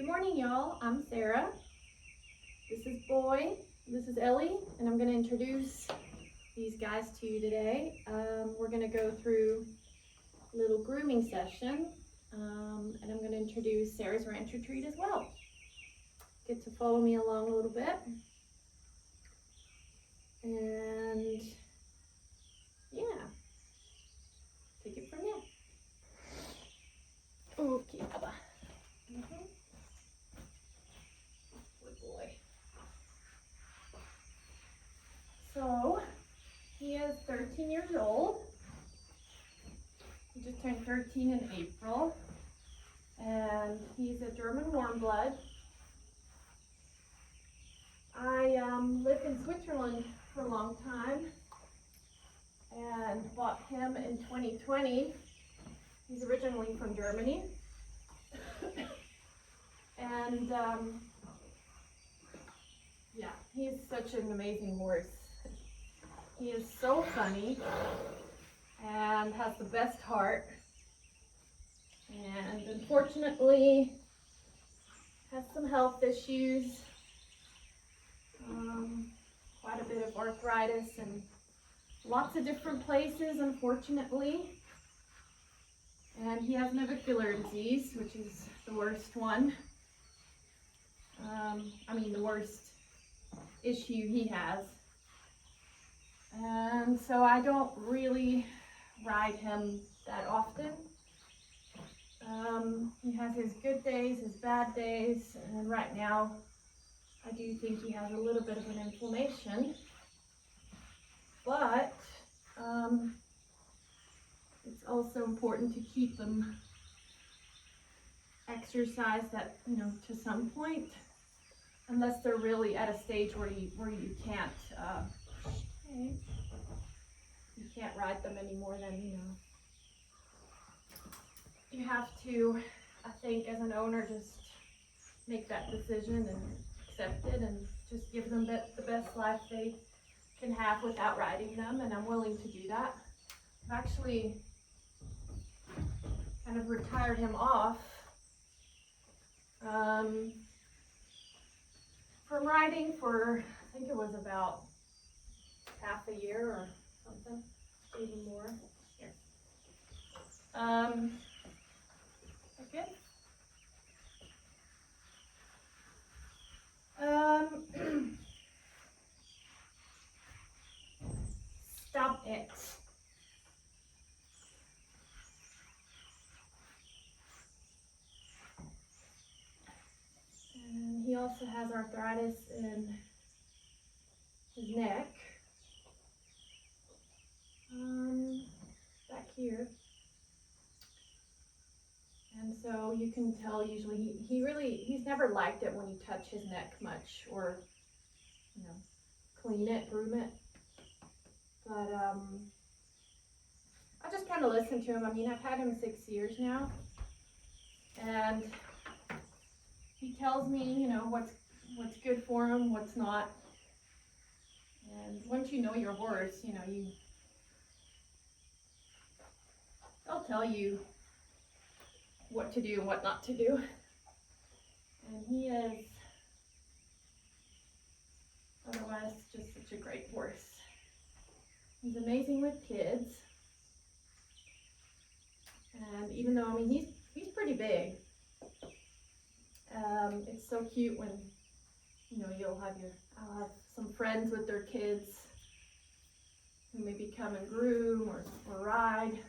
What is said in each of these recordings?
morning, y'all. I'm Sarah. This is Boy. This is Ellie, and I'm going to introduce these guys to you today. We're going to go through a little grooming session, and I'm going to introduce Sarah's Rancher Treat as well. Get to follow me along a little bit. And yeah, take it from there. Okay, Baba. Good boy. So, he is 13 years old. He just turned 13 in April. And he's a German warm blood. I lived in Switzerland for a long time and bought him in 2020. He's originally from Germany. And yeah, he's such an amazing horse. He is so funny and has the best heart. And unfortunately, has some health issues. Quite a bit of arthritis and lots of different places, unfortunately. And he has navicular disease, which is the worst one. The worst issue he has. And so I don't really ride him that often. He has his good days, his bad days, and right now I do think he has a little bit of an inflammation. But it's also important to keep them exercised to some point, unless they're really at a stage where you can't ride them anymore. Then you have to, I think, as an owner, just make that decision and accept it and just give them the best life they can have without riding them, and I'm willing to do that. I've actually kind of retired him off from riding for, I think it was about half a year or something, even more. Here. Okay. Stop it. And he also has arthritis in his neck, back here. And so you can tell usually he's never liked it when you touch his neck much or, clean it, groom it. But I just kind of listen to him. I've had him 6 years now, and he tells me, what's good for him, what's not. And once you know your horse, they'll tell you what to do and what not to do. And he is otherwise just such a great horse. He's amazing with kids. And even though, he's pretty big. It's so cute when, I'll have some friends with their kids who maybe come and groom or ride.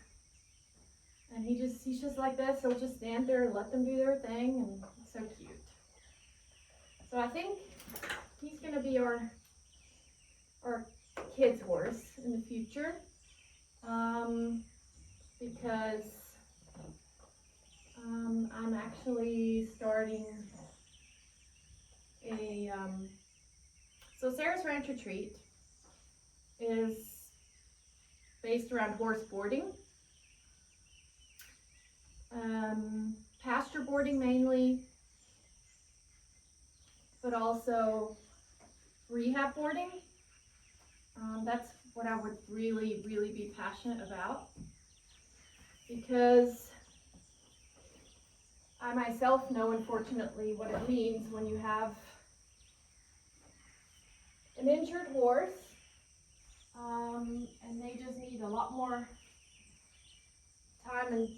And he's just like this. He'll just stand there and let them do their thing, and it's so cute. So I think he's gonna be our kids' horse in the future, because I'm actually starting so Sarah's Rancher Treat is based around horse boarding, pasture boarding mainly, but also rehab boarding. That's what I would really, really be passionate about, because I myself know, unfortunately, what it means when you have an injured horse, and they just need a lot more time and,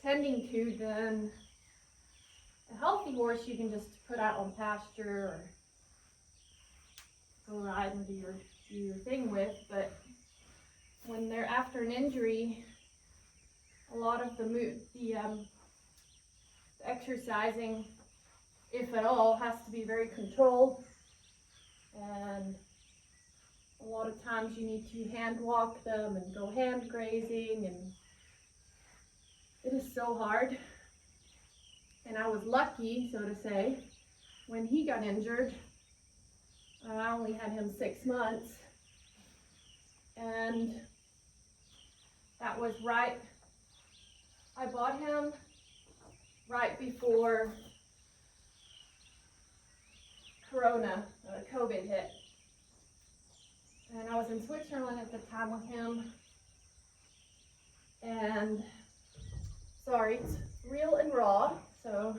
tending to than a healthy horse you can just put out on pasture or go ride and do your thing with. But when they're after an injury, a lot of the exercising, if at all, has to be very controlled, and a lot of times you need to hand walk them and go hand grazing, and it is so hard. And I was lucky, so to say, when he got injured. I only had him 6 months, and that was right, I bought him right before COVID hit. And I was in Switzerland at the time with him, and sorry, it's real and raw, so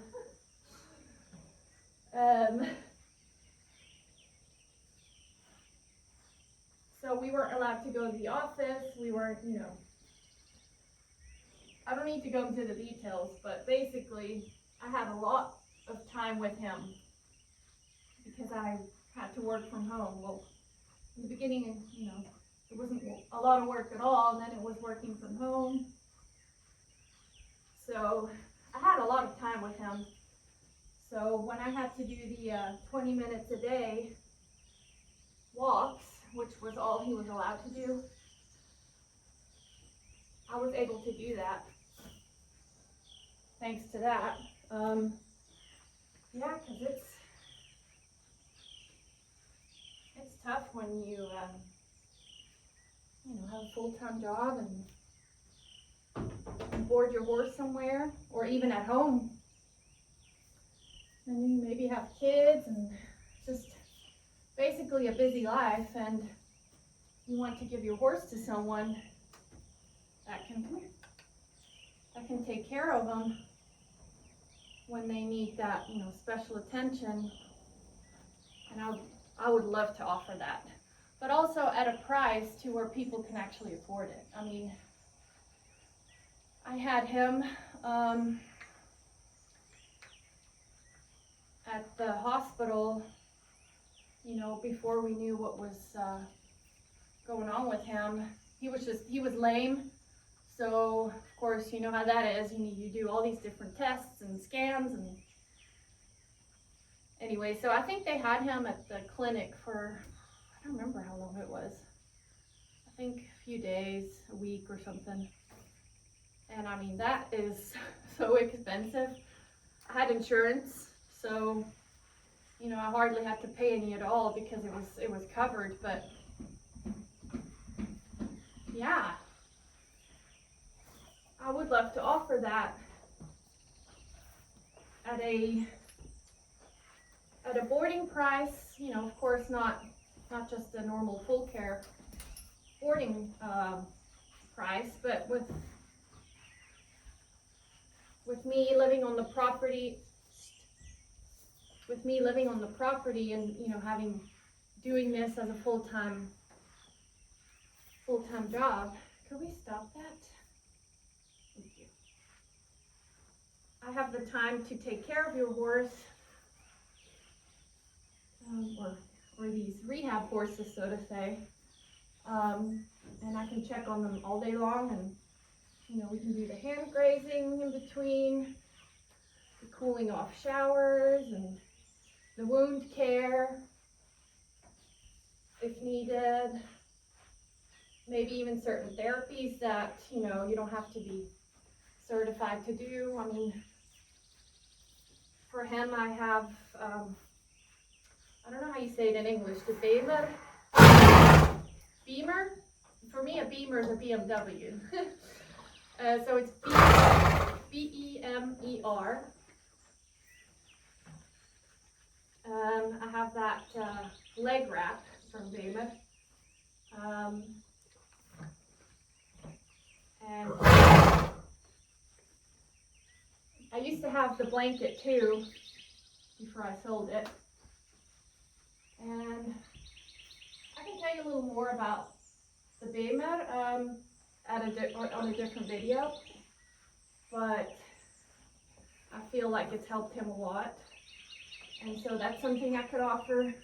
so we weren't allowed to go to the office. We weren't, I don't need to go into the details, but basically I had a lot of time with him because I had to work from home. Well, in the beginning, it wasn't a lot of work at all, and then it was working from home. So I had a lot of time with him. So when I had to do the 20 minutes a day walks, which was all he was allowed to do, I was able to do that. Thanks to that. Yeah, because it's tough when you have a full-time job and board your horse somewhere, or even at home, and you maybe have kids and just basically a busy life, and you want to give your horse to someone that can take care of them when they need that, special attention. And I would love to offer that, but also at a price to where people can actually afford it. I mean, I had him at the hospital, before we knew what was going on with him. He was lame. So, of course, you know how that is. You do all these different tests and scans. And anyway, so I think they had him at the clinic for, I don't remember how long it was. I think a few days, a week or something. And I mean, that is so expensive. I had insurance, so, I hardly had to pay any at all because it was covered. But yeah, I would love to offer that at a boarding price, of course not just a normal full care boarding price, but with me living on the property and doing this as a full-time job. Could we stop that? Thank you. I have the time to take care of your horse, or these rehab horses, so to say, and I can check on them all day long, and we can do the hand grazing in between, the cooling off showers, and the wound care if needed. Maybe even certain therapies that, you don't have to be certified to do. I mean, for him, I have, I don't know how you say it in English, the Beamer? For me, a Beamer is a BMW. So it's B-E-M-E-R. I have that leg wrap from Beamer. off the blanket too before I sold it. And I can tell you a little more about the Bemer on a different video, but I feel like it's helped him a lot. And so that's something I could offer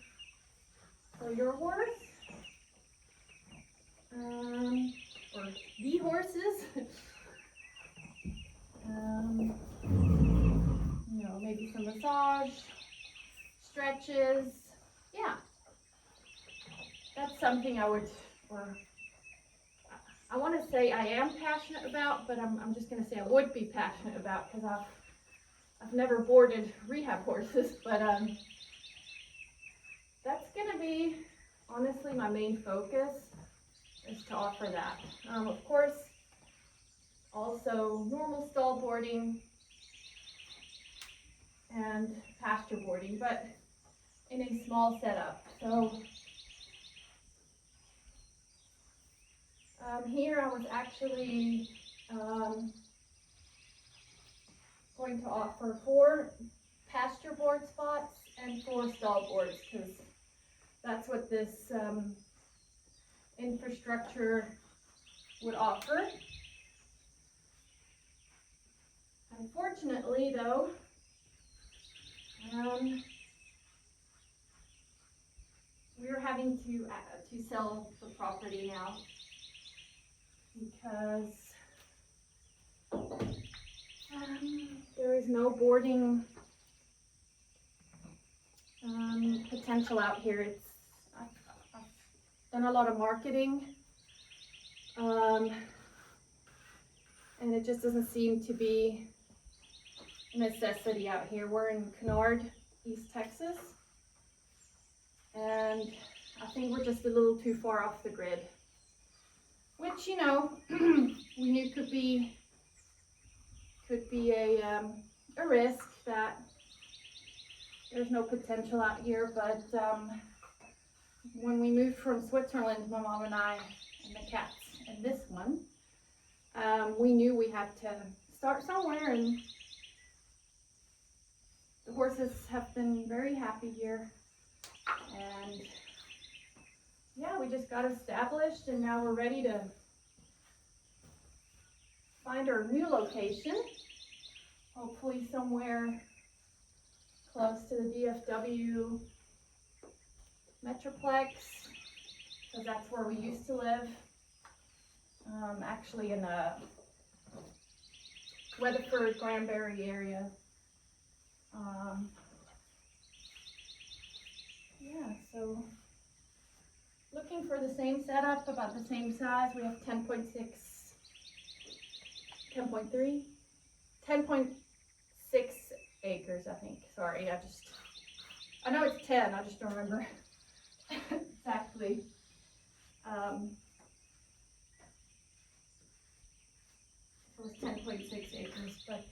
for your horse. Or the horses. You know, maybe some massage, stretches. Yeah. That's something I would, or I want to say I am passionate about, but I'm just going to say I would be passionate about, because I've never boarded rehab horses, but that's going to be honestly my main focus, is to offer that. Of course, also normal stall boarding and pasture boarding, but in a small setup. So here I was actually going to offer 4 pasture board spots and 4 stall boards, because that's what this infrastructure would offer. Unfortunately, though, we're having to sell the property now, because there is no boarding potential out here. I've done a lot of marketing, and it just doesn't seem to be a necessity out here. We're in Kennard, East Texas, and I think we're just a little too far off the grid, which, you know, we knew could be a risk, that there's no potential out here. But when we moved from Switzerland, my mom and I, and the cats and this one, we knew we had to start somewhere, and the horses have been very happy here. And yeah, we just got established, and now we're ready to find our new location, hopefully somewhere close to the DFW Metroplex, because that's where we used to live. Actually in the Weatherford, Granbury area. Yeah, so looking for the same setup, about the same size. We have 10.6 acres, I think. Sorry, I know it's 10, I just don't remember exactly. It was 10.6 acres, but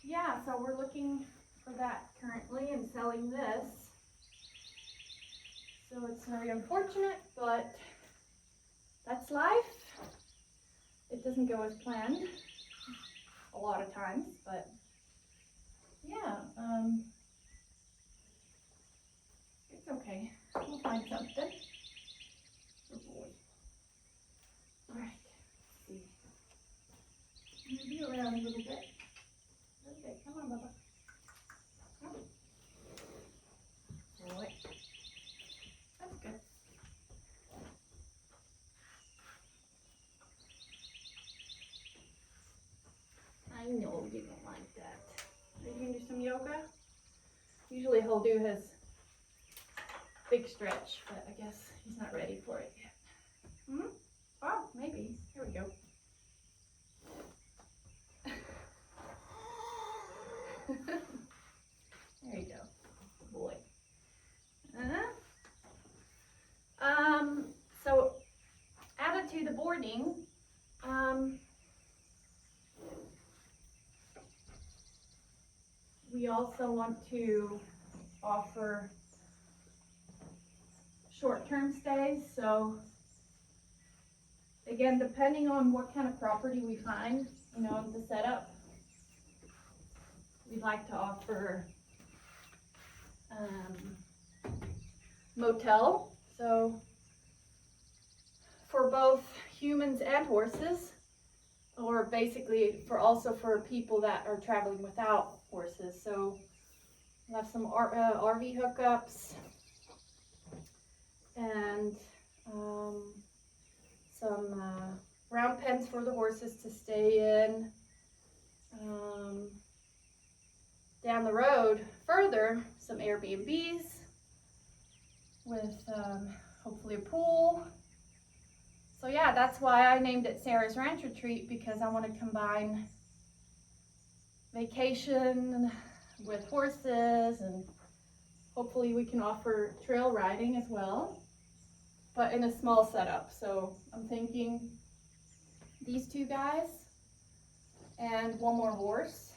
yeah, so we're looking for that currently and selling this. So it's very unfortunate, but that's life. It doesn't go as planned a lot of times, but yeah, it's okay. We'll find something. Oh boy. All right, let's see. Move you around a little bit. Okay, come on, Bubba. Come. Boy. That's good. I know you don't like that. Are you gonna do some yoga? Usually he'll do his big stretch, but I guess he's not ready for it yet. Oh, maybe. Here we go. There you go, boy. So added to the boarding, we also want to offer short-term stays. So again, depending on what kind of property we find you know, the setup. We'd like to offer motel, so for both humans and horses, or basically also for people that are traveling without horses. So we'll have some RV hookups and some round pens for the horses to stay in. Down the road further, some Airbnbs with hopefully a pool. So yeah, that's why I named it Sarah's Ranch Retreat, because I want to combine vacation with horses, and hopefully we can offer trail riding as well, but in a small setup. So I'm thinking these two guys and one more horse.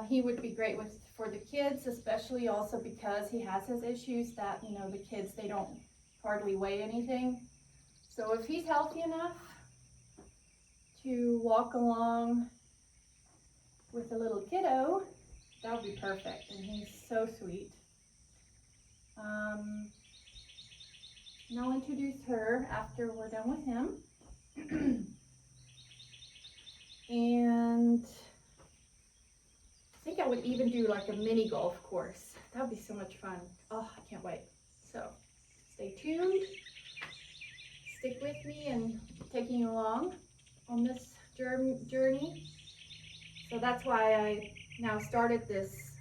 He would be great for the kids, especially also because he has his issues that, you know, the kids, they don't hardly weigh anything. So if he's healthy enough to walk along with a little kiddo, that would be perfect. And he's so sweet. And I'll introduce her after we're done with him. And I think I would even do like a mini golf course. That would be so much fun. Oh, I can't wait. So stay tuned. Stick with me and taking you along on this journey. So that's why I now started this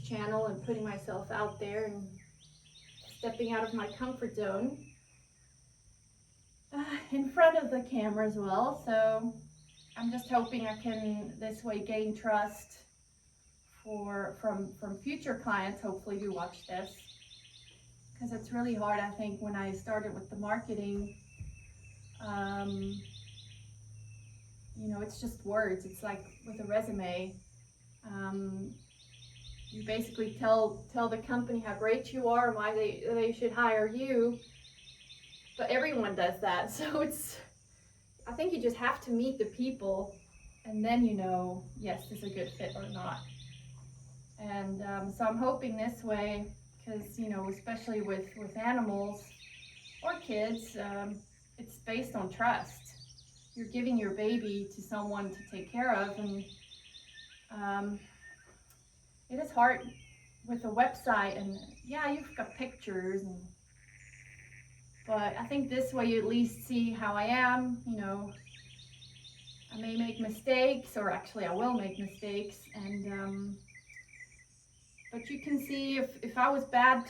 channel and putting myself out there and stepping out of my comfort zone in front of the camera as well. So I'm just hoping I can this way gain trust from future clients, hopefully, who watch this. Because it's really hard, I think, when I started with the marketing, you know, it's just words. It's like with a resume. You basically tell the company how great you are and why they should hire you. But everyone does that. So I think you just have to meet the people, and then you know, yes, this is a good fit or not. And so I'm hoping this way, because, you know, especially with animals or kids, it's based on trust. You're giving your baby to someone to take care of, and it is hard with a website, and yeah, you've got pictures, but I think this way you at least see how I am. You know, I may make mistakes, or actually I will make mistakes, and but you can see if I was a bad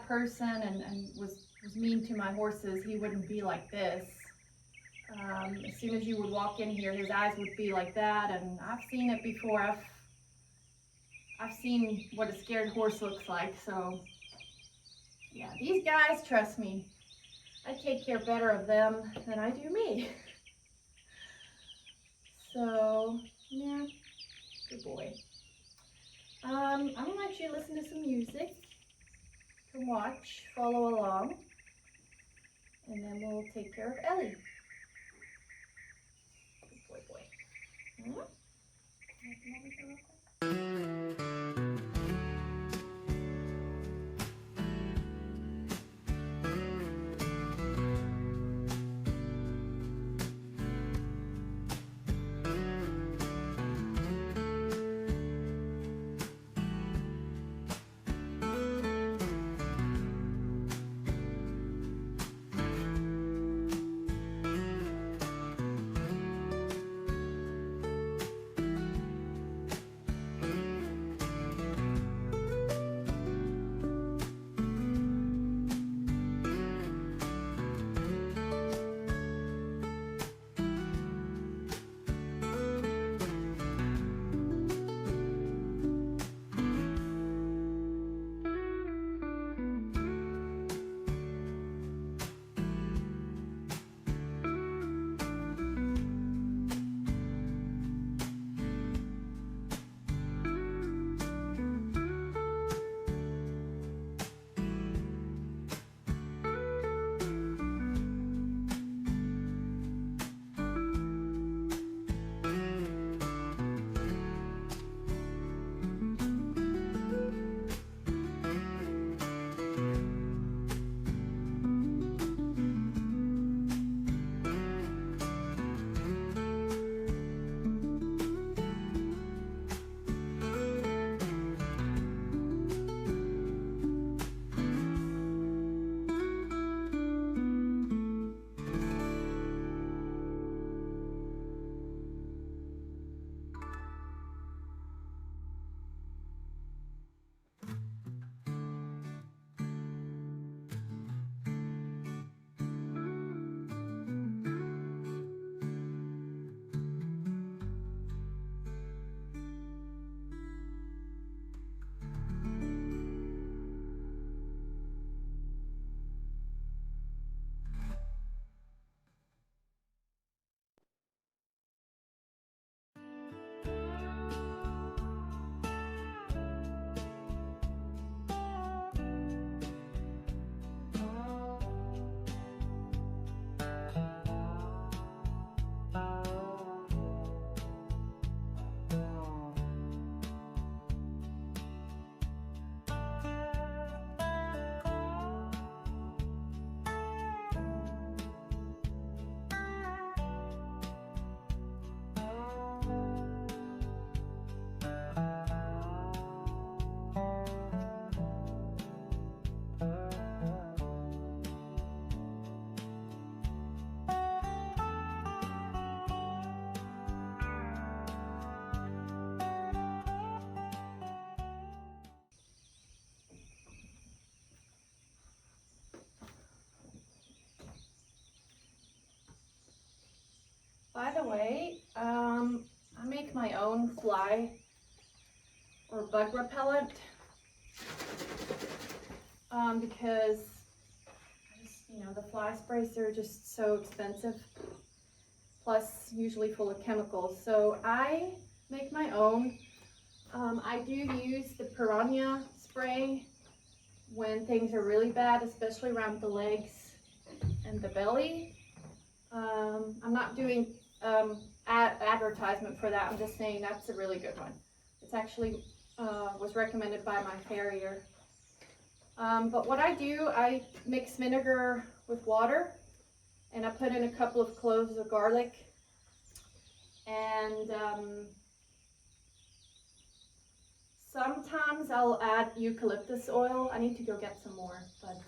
person and was mean to my horses, he wouldn't be like this. As soon as you would walk in here, his eyes would be like that, and I've seen it before. I've seen what a scared horse looks like. So yeah, these guys, trust me, I take care better of them than I do me. So yeah, good boy. I'm gonna let you listen to some music. You can watch, follow along, and then we'll take care of Ellie. Good boy. by the way, I make my own fly or bug repellent because the fly sprays are just so expensive, plus usually full of chemicals. So I make my own. I do use the piranha spray when things are really bad, especially around the legs and the belly. I'm not doing advertisement for that. I'm just saying that's a really good one. It's actually was recommended by my farrier. But what I do, I mix vinegar with water, and I put in a couple of cloves of garlic, and sometimes I'll add eucalyptus oil. I need to go get some more, but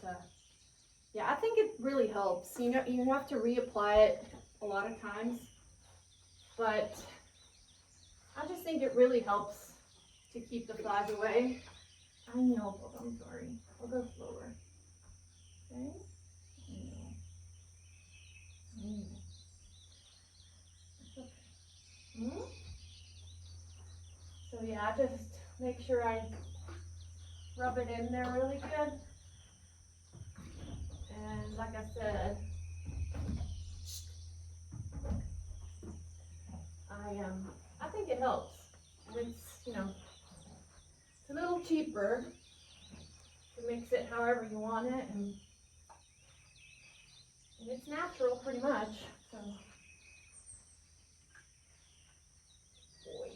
yeah, I think it really helps. You have to reapply it a lot of times, but I just think it really helps to keep the flies away. I know, but I'm sorry. I'll go slower. Okay? I know. It's okay. So yeah, I just make sure I rub it in there really good. And like I said, I think it helps. And it's a little cheaper to mix it however you want it, and it's natural pretty much. So boy.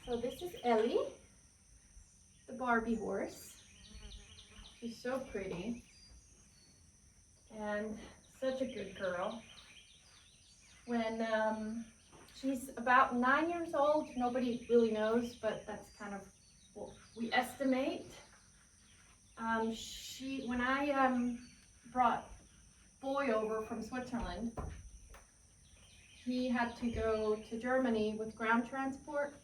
So this is Ellie, the Barbie horse. She's so pretty and such a good girl. When she's about 9 years old, nobody really knows, but that's kind of what we estimate. When I brought Boy over from Switzerland, he had to go to Germany with ground transport,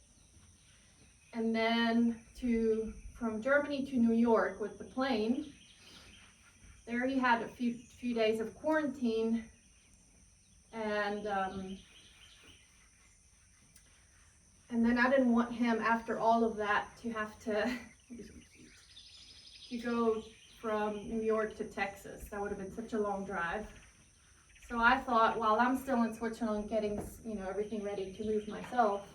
and then from Germany to New York with the plane. There he had a few days of quarantine, and then I didn't want him, after all of that, to have to go from New York to Texas. That would have been such a long drive. So I thought, while I'm still in Switzerland getting, everything ready to move myself,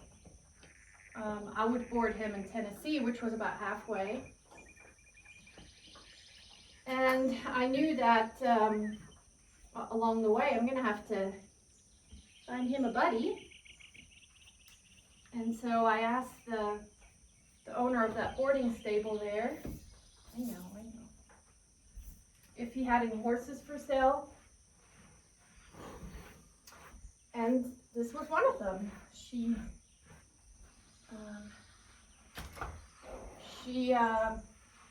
I would board him in Tennessee, which was about halfway. And I knew that along the way, I'm gonna have to find him a buddy. And so I asked the owner of that boarding stable there, I know, if he had any horses for sale. And this was one of them.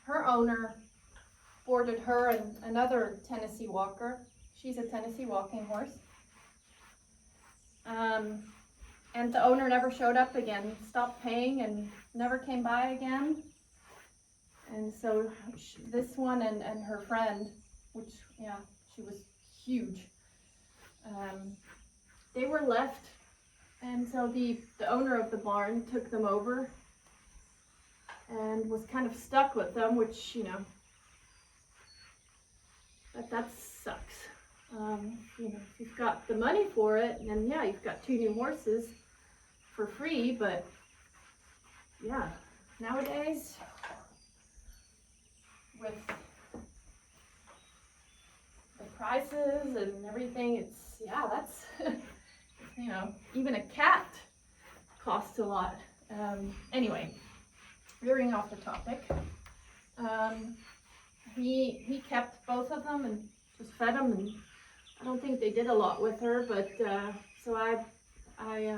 Her owner boarded her and another Tennessee walker. She's a Tennessee walking horse. And the owner never showed up again, stopped paying and never came by again. And so this one and her friend, which, she was huge, they were left. And so the owner of the barn took them over and was kind of stuck with them, which, that sucks. If you've got the money for it, then yeah, you've got 2 new horses for free, but yeah, nowadays, with the prices and everything, that's, even a cat costs a lot. Anyway, veering off the topic, he kept both of them and just fed them, and I don't think they did a lot with her, but so I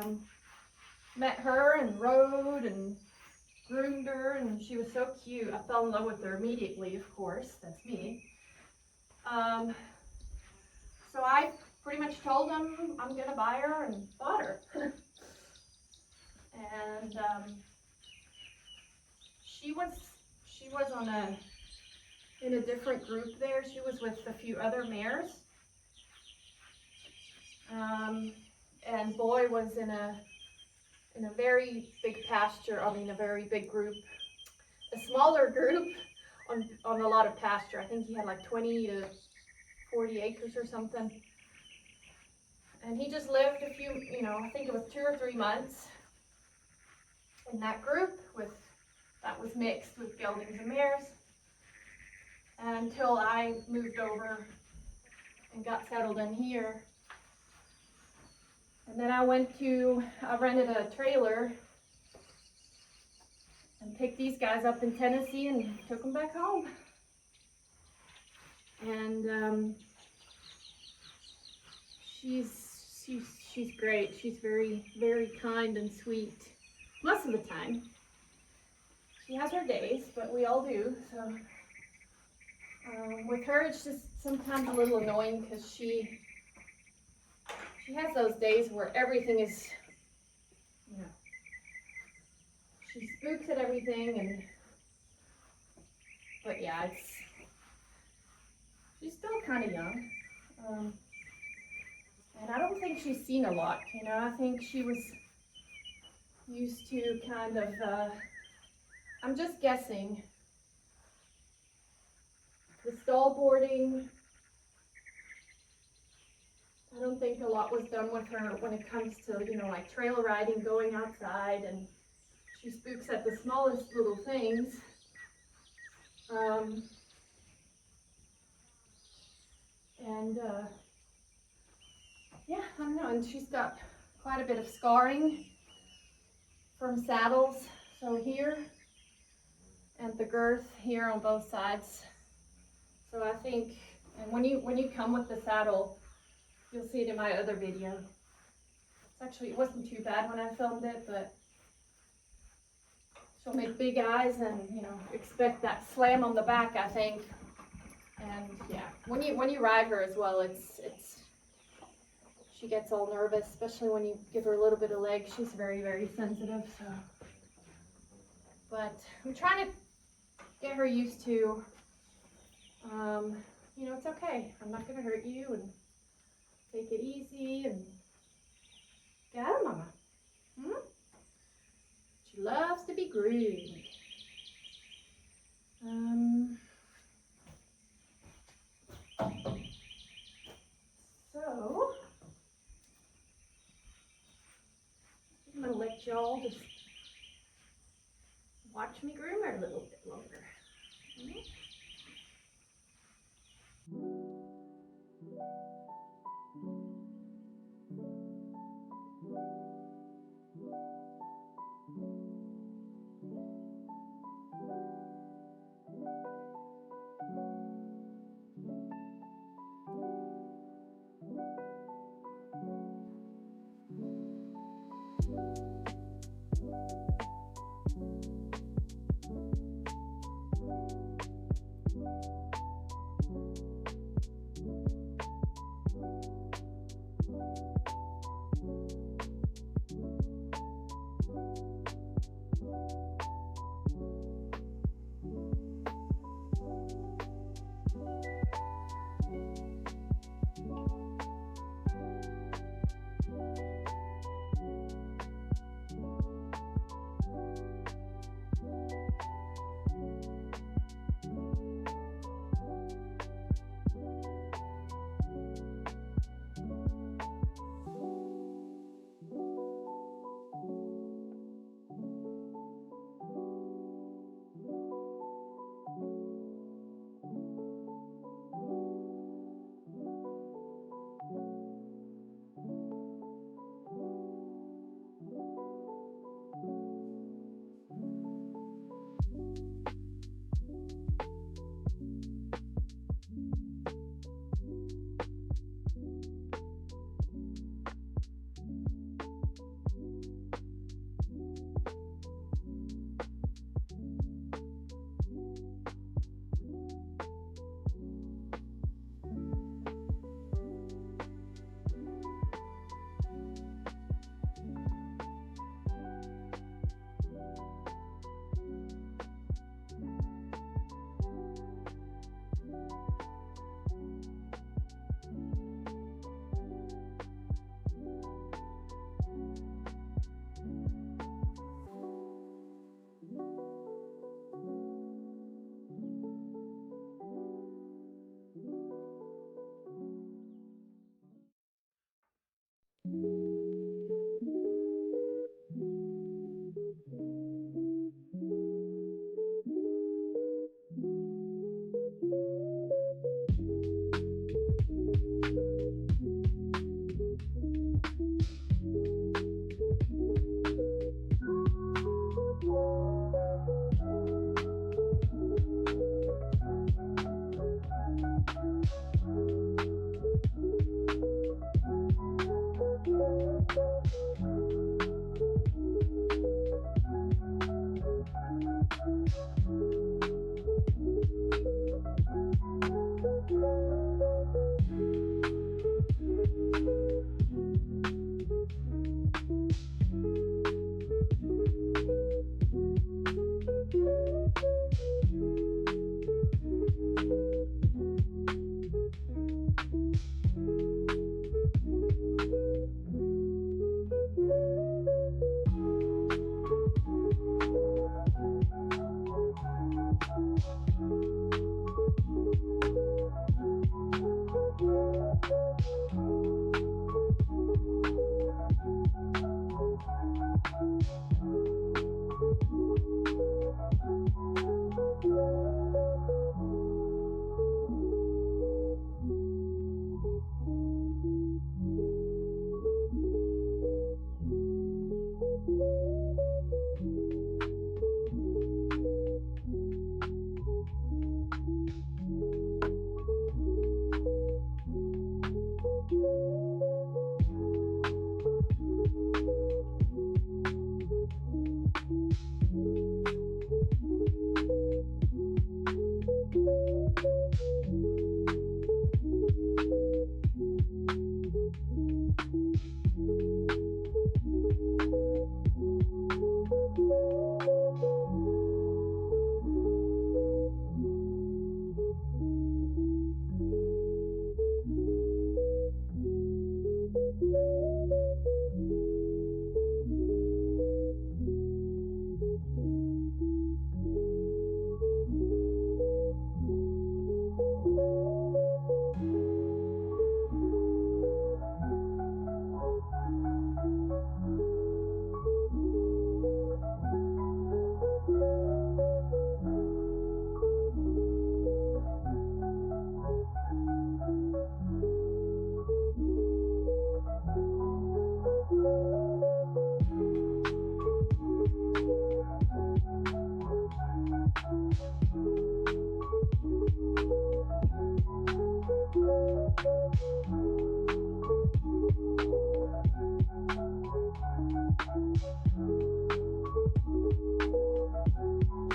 met her and rode and groomed her, and she was so cute. I fell in love with her immediately, of course, that's me. So I pretty much told him I'm gonna buy her, and bought her. And she was in a different group there. She was with a few other mares. And Boy was in a very big pasture, a very big group, a smaller group on a lot of pasture. I think he had like 20 to 40 acres or something. And he just lived a few, I think it was 2 or 3 months in that group that was mixed with geldings and mares, until I moved over and got settled in here. And then I rented a trailer and picked these guys up in Tennessee and took them back home. And she's great. She's very, very kind and sweet most of the time. She has her days, but we all do. So with her, it's just sometimes a little annoying, because she has those days where everything is, she spooks at everything, but yeah, she's still kind of young. And I don't think she's seen a lot, I think she was used to kind of, I'm just guessing, the stall boarding. I don't think a lot was done with her when it comes to, like trail riding, going outside, and she spooks at the smallest little things. Yeah, I don't know, and she's got quite a bit of scarring from saddles. So here, and the girth here on both sides. So I think, and when you come with the saddle, you'll see it in my other video. It wasn't too bad when I filmed it, but she'll make big eyes and, you know, expect that slam on the back, I think. And yeah, when you ride her as well, she gets all nervous, especially when you give her a little bit of leg. She's very, very sensitive. So, but I'm trying to get her used to, you know, it's okay. I'm not gonna hurt you, and take it easy, and get out, Mama. She loves to be groomed. So I'm gonna let y'all just watch me groom her a little bit longer.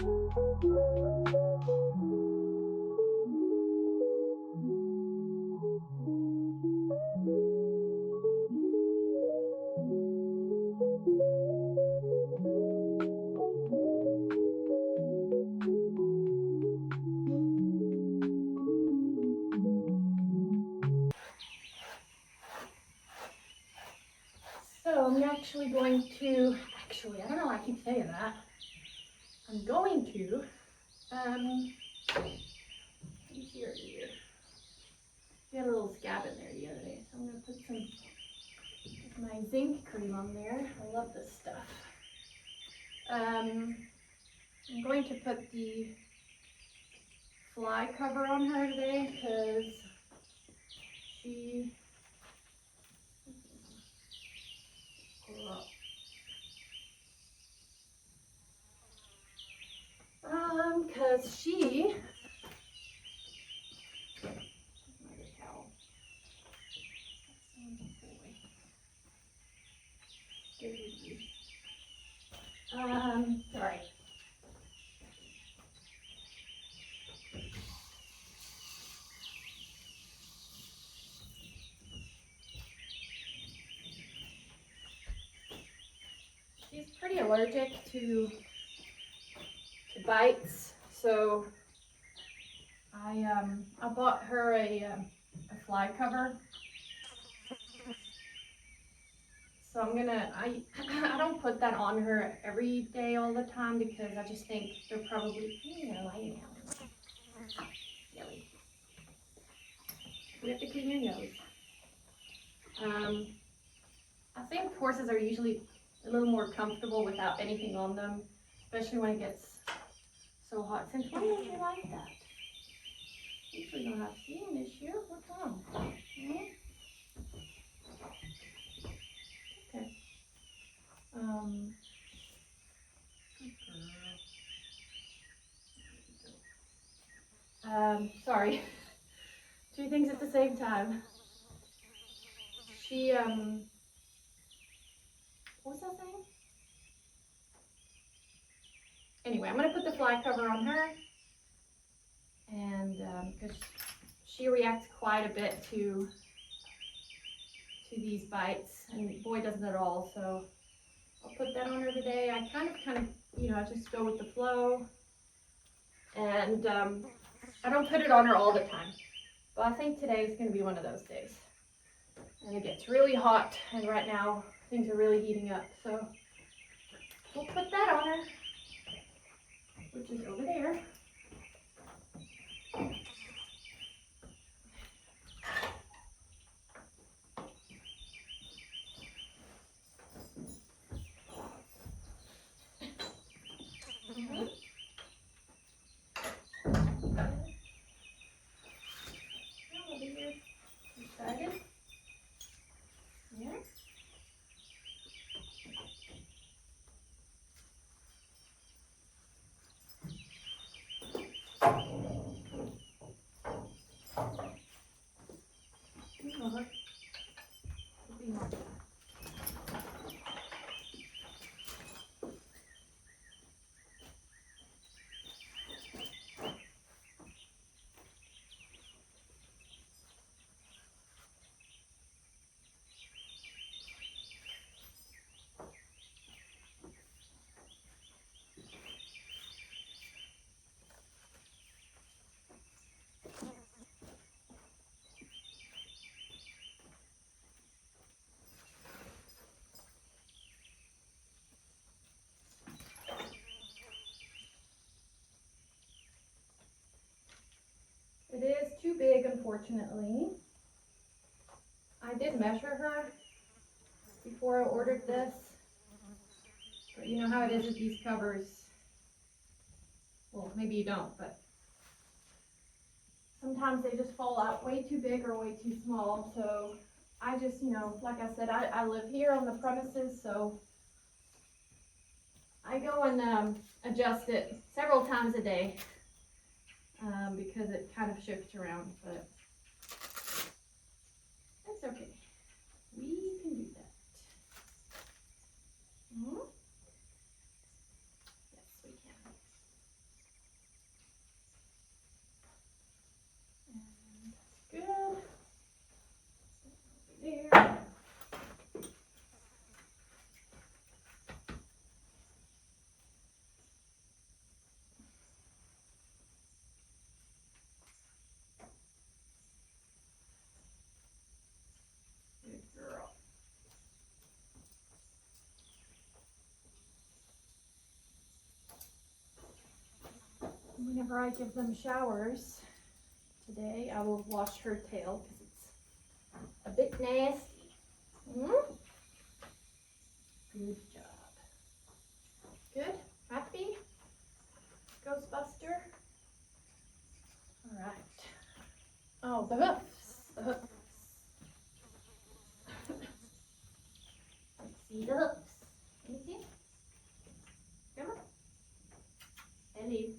So I'm actually going to, I don't know why I keep saying that. I'm going to, here. We had a little scab in there the other day, so I'm going to put some of my zinc cream on there. I love this stuff. I'm going to put the fly cover on her today because she sorry. She's pretty allergic to bites, so I bought her a fly cover. So I don't put that on her every day all the time because I just think they're probably, Yelly. We have to clean your nose. I think horses are usually a little more comfortable without anything on them, especially when it gets so hot. Since when don't you like that? Usually don't have seen an issue. What's wrong? Okay. Sorry. Two things at the same time. She, what was that thing? Anyway, I'm going to put the fly cover on her. And, because she reacts quite a bit to these bites, and Boy doesn't at all, so I'll put that on her today. I kind of, I just go with the flow, and I don't put it on her all the time, but I think today is going to be one of those days, and it gets really hot, and right now things are really heating up, so we'll put that on her, which is over there. Excited? Yeah. It is too big, unfortunately. I did measure her before I ordered this, but you know how it is with these covers. Well, maybe you don't, but sometimes they just fall out way too big or way too small. So I just, like I said, I live here on the premises, so I go and adjust it several times a day because it kind of shifts around, but that's okay. We can do that. Yes, we can. whenever I give them showers today, I will wash her tail because it's a bit nasty. Good job. Good? Happy? Ghostbuster? All right. Oh, the hoofs. The hoofs. Let's see the hoofs. Let me see. Come on. Ellie.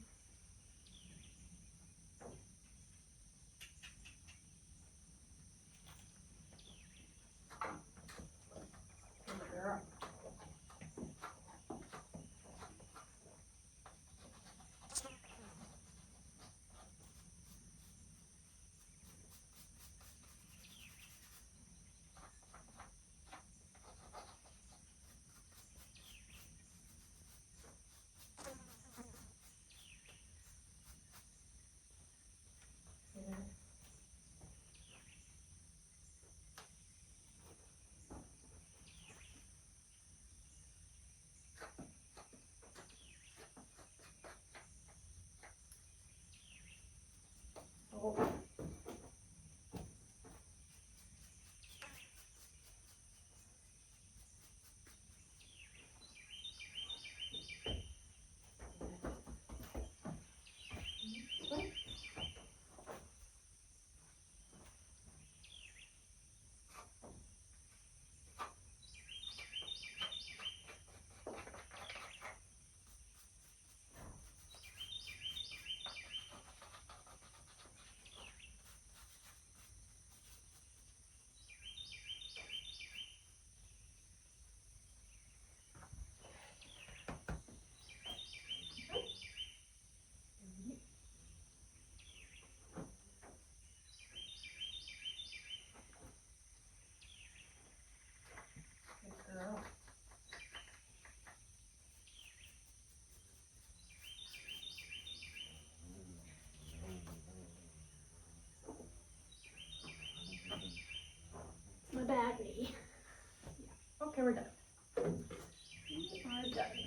Good girl. Good. Oh. Good girl. My bad knee. Yeah. Okay, we're done. We are done.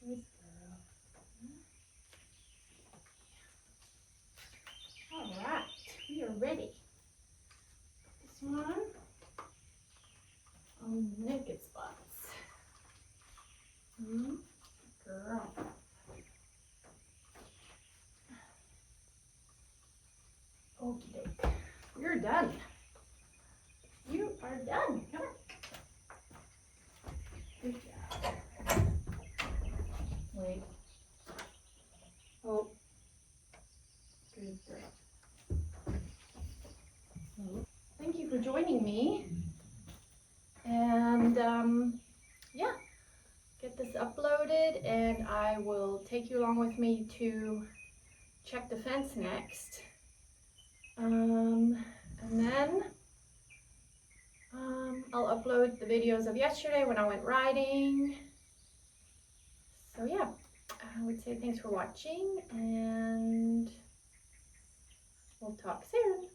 Good girl. All right, we are ready. This one on the naked spots. Girl. Okie doke. You're done. You are done. Come on. Good job. Wait. Oh. Good girl. Thank you for joining me. And yeah, get this uploaded and I will take you along with me to check the fence next. And then I'll upload the videos of yesterday when I went riding. So yeah, I would say thanks for watching and we'll talk soon.